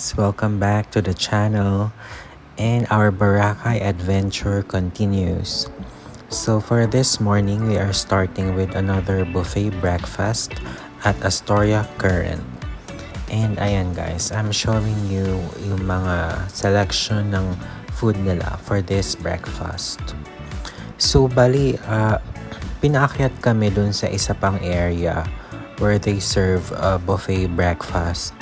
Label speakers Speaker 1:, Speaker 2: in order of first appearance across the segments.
Speaker 1: guys, welcome back to the channel, and our Boracay adventure continues. So for this morning, we are starting with another buffet breakfast at Astoria Current. And ayan guys, I'm showing you yung mga selection ng food nila for this breakfast. So bali, pinaakyat kami dun sa isa pang area where they serve a buffet breakfast.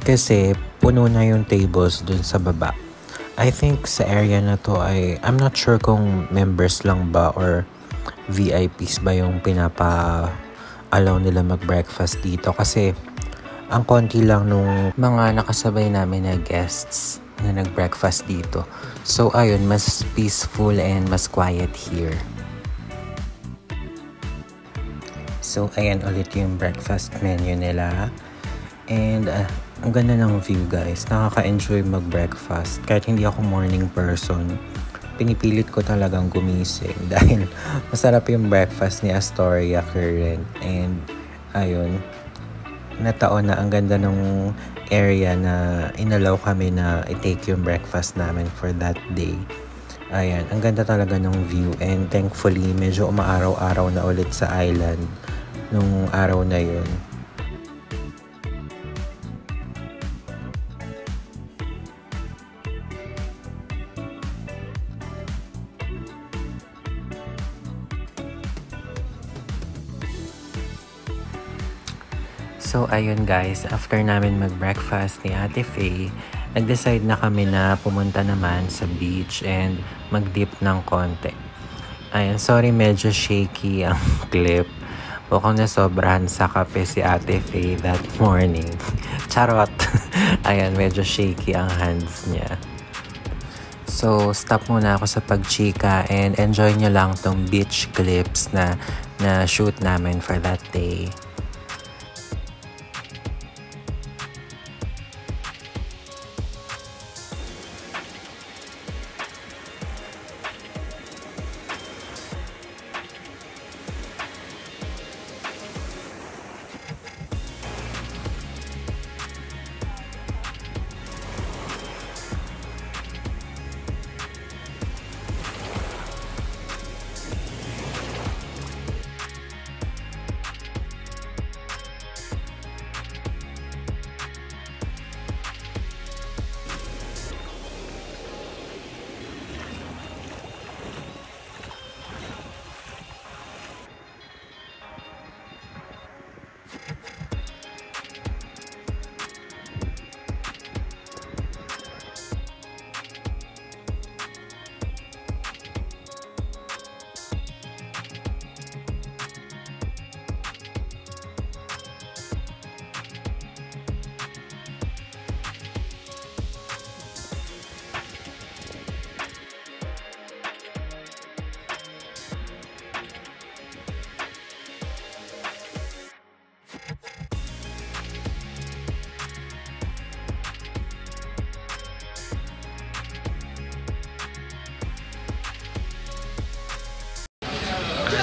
Speaker 1: Kasi puno na yung tables dun sa baba. I think sa area na to ay, I'm not sure kung members lang ba or VIPs ba yung pinapa-allow nila mag-breakfast dito. Kasi ang konti lang nung mga nakasabay namin na guests na nag-breakfast dito. So ayun, mas peaceful and mas quiet here. So ayan ulit yung breakfast menu nila. And ang ganda ng view guys. Nakaka-enjoy mag-breakfast. Kahit hindi ako morning person, pinipilit ko talagang gumising dahil masarap yung breakfast ni Astoria Current. And ayun, nataon na ang ganda ng area na inalaw kami na i-take yung breakfast namin for that day. Ayan, ang ganda talaga ng view. And thankfully, medyo umaaraw-araw na ulit sa island nung araw na yun. So ayun guys, after namin mag-breakfast ni Ate Faye, nag-decide na kami na pumunta naman sa beach and mag-dip ng konti. Ayun, sorry medyo shaky ang clip. Mukhang nasobrahan sa kape si Ate Faye that morning. Charot! Ayun, medyo shaky ang hands niya. So, stop muna ako sa pagchika and enjoy nyo lang tong beach clips na shoot namin for that day.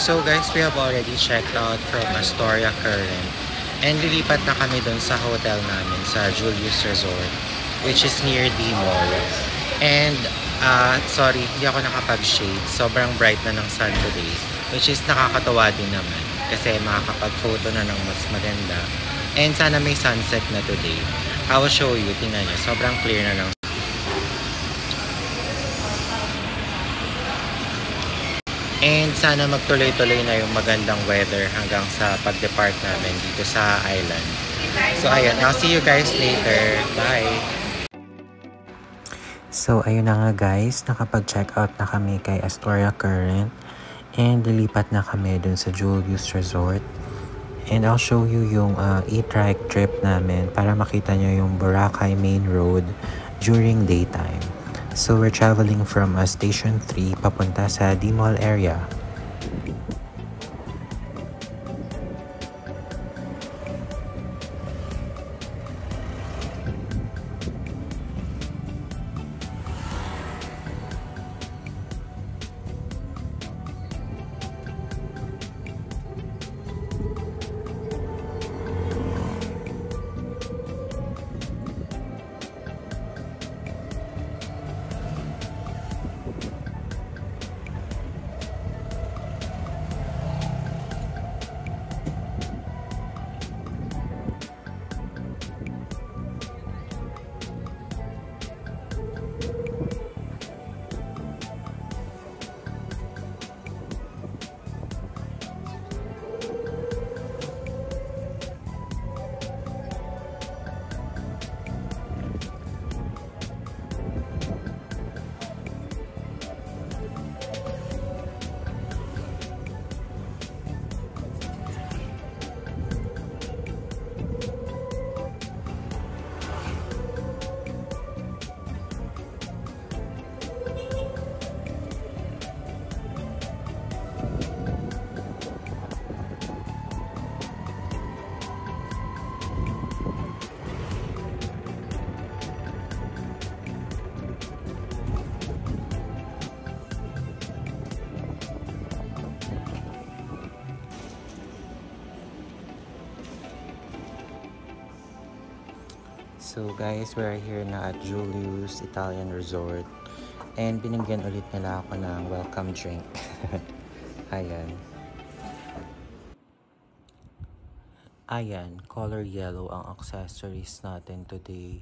Speaker 1: So guys, we have already checked out from Astoria Current and lilipat na kami dun sa hotel namin sa Julius Resort, which is near the mall. And sorry, hindi ako nakapag-shade. Sobrang bright na ng sun today, which is nakakatawa din naman kasi makakapag-photo na ng mas maganda. And sana may sunset na today. I will show you, tingnan nyo, sobrang clear na ng and sana magtuloy-tuloy na yung magandang weather hanggang sa pag-depart namin dito sa island. So ayun, I'll see you guys later. Bye! So ayun na nga guys, nakapag-check out na kami kay Astoria Current and lilipat na kami dun sa Julius Resort. And I'll show you yung e-trike trip namin para makita nyo yung Boracay Main Road during daytime. So we're traveling from Station 3 papunta sa D-Mall area. So guys, we're here na at Julius Italian Resort. And binigyan ulit nila ako ng welcome drink. Ayan. Ayan, color yellow ang accessories natin today.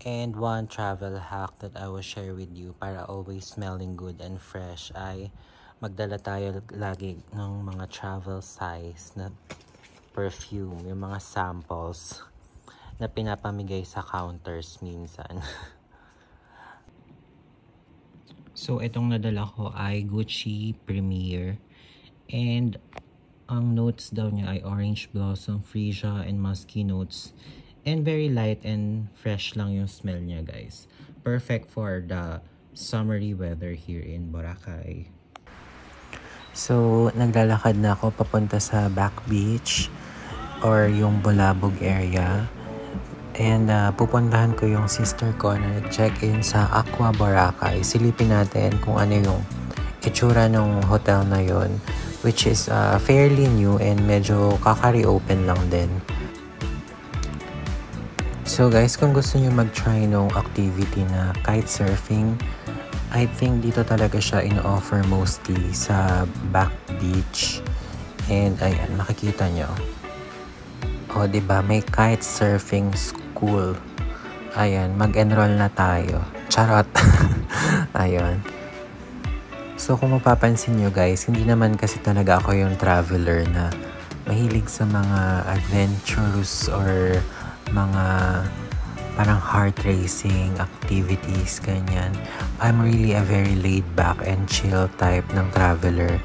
Speaker 1: And one travel hack that I will share with you para always smelling good and fresh ay magdala tayo lagi ng mga travel size na perfume, yung mga samples na pinapamigay sa counters minsan. So, itong nadala ko ay Gucci Premier. And ang notes daw niya ay Orange Blossom, Freesia, and Musky notes. And very light and fresh lang yung smell niya, guys. Perfect for the summery weather here in Boracay. So, naglalakad na ako papunta sa Back Beach or yung Bulabog area. And pupuntahan ko yung sister ko na nag-check-in sa Aqua Boracay. Silipin natin kung ano yung itsura ng hotel na yon, which is fairly new and medyo kakari-open lang din. So guys, kung gusto nyo mag-try nung activity na kitesurfing, I think dito talaga siya in-offer mostly sa Back Beach. And ayan, makikita nyo. O, diba? May kitesurfing school. Ayan, mag-enroll na tayo. Charot. Ayun. So, kung mapapansin nyo guys, hindi naman kasi talaga ako yung traveler na mahilig sa mga adventures or mga parang heart racing activities, ganyan. I'm really a very laid back and chill type ng traveler.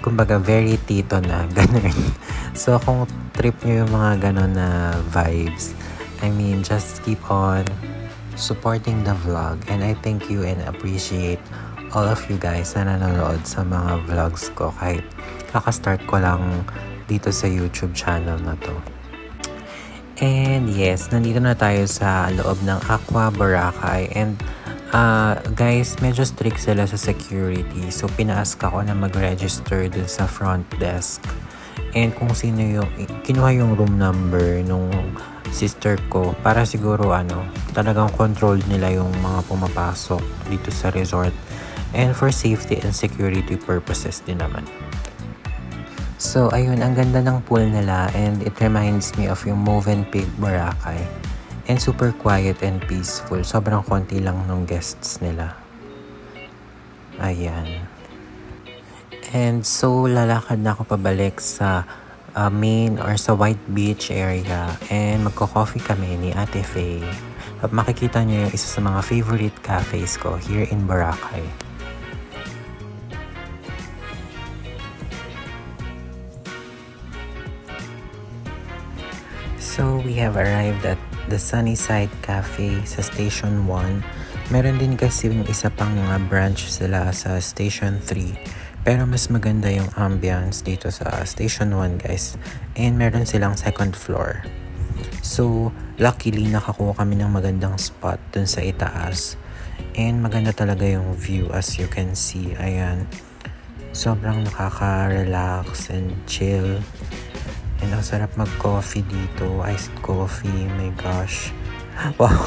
Speaker 1: Kumbaga, very tito na, ganun. So, kung trip nyo yung mga ganun na vibes, I mean, just keep on supporting the vlog. And I thank you and appreciate all of you guys na nanonood sa mga vlogs ko. Kahit kakastart ko lang dito sa YouTube channel na to. And yes, nandito na tayo sa loob ng Aqua Boracay. And guys, medyo strict sila sa security. So, pina-ask ako na mag-register dun sa front desk. And kung sino yung, kinuha yung room number nung sister ko para siguro talagang control nila yung mga pumapasok dito sa resort. And for safety and security purposes din naman. So, ayun, ang ganda ng pool nila and it reminds me of yung Movenpick Boracay. And super quiet and peaceful. Sobrang konti lang ng guests nila. Ayan. And so, lalakad na ako pabalik sa main or sa White Beach area. And magko-coffee kami ni Ate Faye. At makikita niyo yung isa sa mga favorite cafes ko here in Boracay. So, we have arrived at the Sunnyside Cafe sa Station 1. Meron din kasi yung isa pang branch sila sa Station 3. Pero mas maganda yung ambience dito sa Station 1 guys. And meron silang second floor. So, luckily nakakuha kami ng magandang spot dun sa itaas. And maganda talaga yung view as you can see. Ayan. Sobrang nakaka-relax and chill. And ang sarap mag-coffee dito. Iced coffee. My gosh. Wow.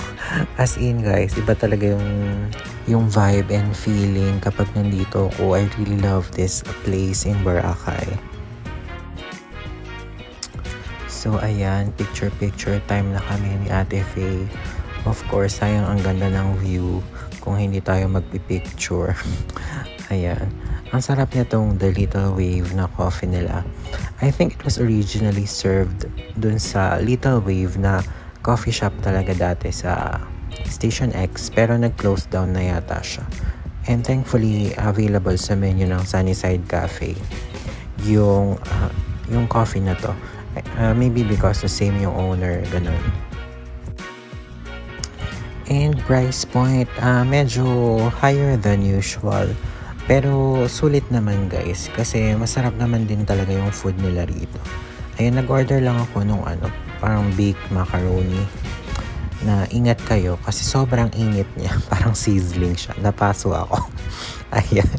Speaker 1: As in guys, iba talaga yung vibe and feeling kapag nandito ako. I really love this place in Boracay. So ayan, picture time na kami ni Ate Faye. Of course, sayang ang ganda ng view kung hindi tayo magpipicture. Ayan. Ang sarap nitong The Little Wave na coffee nila. I think it was originally served dun sa Little Wave na coffee shop talaga dati sa Station X, pero nag-close down na yata siya. And thankfully, available sa menu ng Sunnyside Cafe yung coffee na to. Maybe because the same yung owner, ganun. And price point, medyo higher than usual. Pero sulit naman guys, kasi masarap naman din talaga yung food nila rito. Ayun, nag-order lang ako nung parang baked macaroni. Na ingat kayo kasi sobrang init niya. Parang sizzling siya. Napaso ako. Ayan.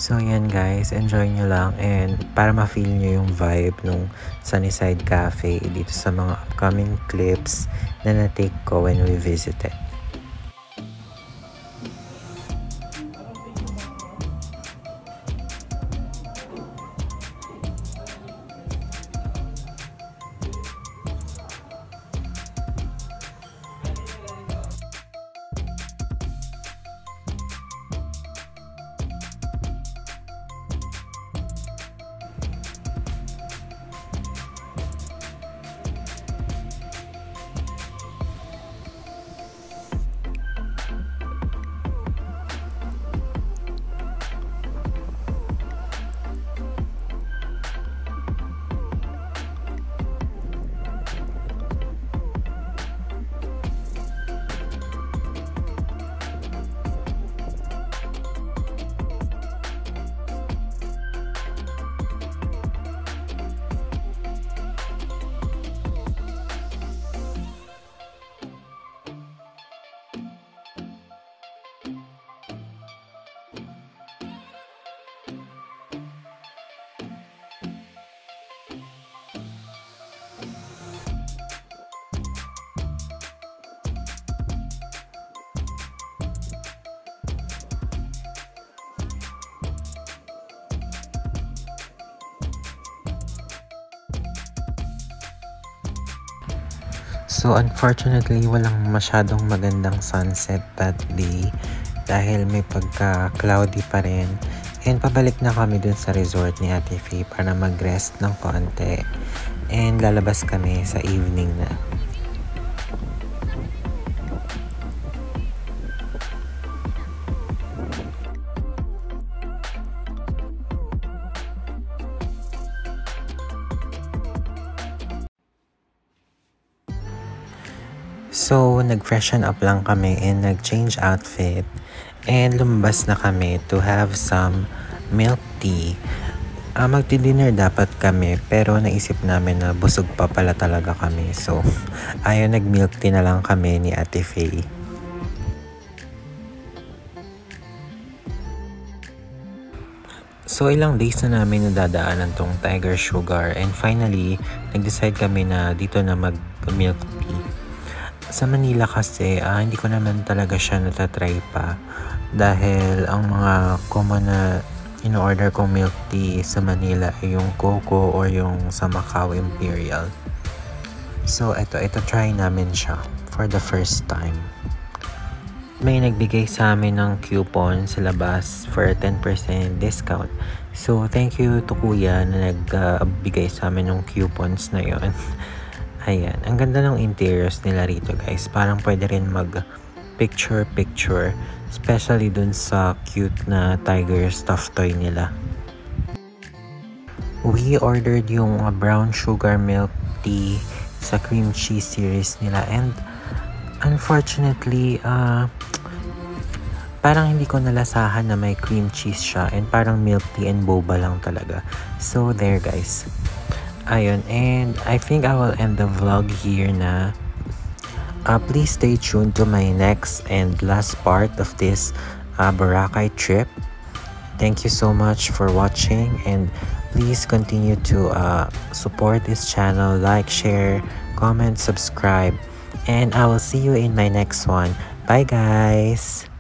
Speaker 1: So yan guys, enjoy nyo lang and para ma-feel nyo yung vibe nung Sunnyside Cafe dito sa mga upcoming clips na na-take ko when we visited. So unfortunately, walang masyadong magandang sunset that day dahil may pagka-cloudy pa rin. And pabalik na kami dun sa resort ni Ate Faye para mag-rest ng konti. And lalabas kami sa evening na. So, nag-freshen up lang kami and nag-change outfit. And lumabas na kami to have some milk tea. Magdi-dinner dapat kami pero naisip namin na busog pa pala talaga kami. So, ayun, nag-milk tea na lang kami ni Ate Faye. So, ilang days na namin nadadaanan tong Tiger Sugar and finally, nag-decide kami na dito na mag-milk tea. Sa Manila kasi, hindi ko naman talaga siya natatry pa dahil ang mga common na in-order kong milk tea sa Manila ay yung Coco or yung sa Macau Imperial. So, ito try namin siya for the first time. May nagbigay sa amin ng coupon sa labas for a 10% discount. So, thank you to Kuya na nagbigay sa amin ng coupons na yon. Ayan, ang ganda ng interiors nila rito guys. Parang pwede rin mag picture, especially dun sa cute na tiger stuffed toy nila. We ordered yung brown sugar milk tea sa cream cheese series nila and unfortunately, parang hindi ko nalasahan na may cream cheese siya and parang milk tea and boba lang talaga. So there guys. Ayun, and I think I will end the vlog here na. Please stay tuned to my next and last part of this Boracay trip. Thank you so much for watching and please continue to support this channel, like, share, comment, subscribe, and I will see you in my next one. Bye guys!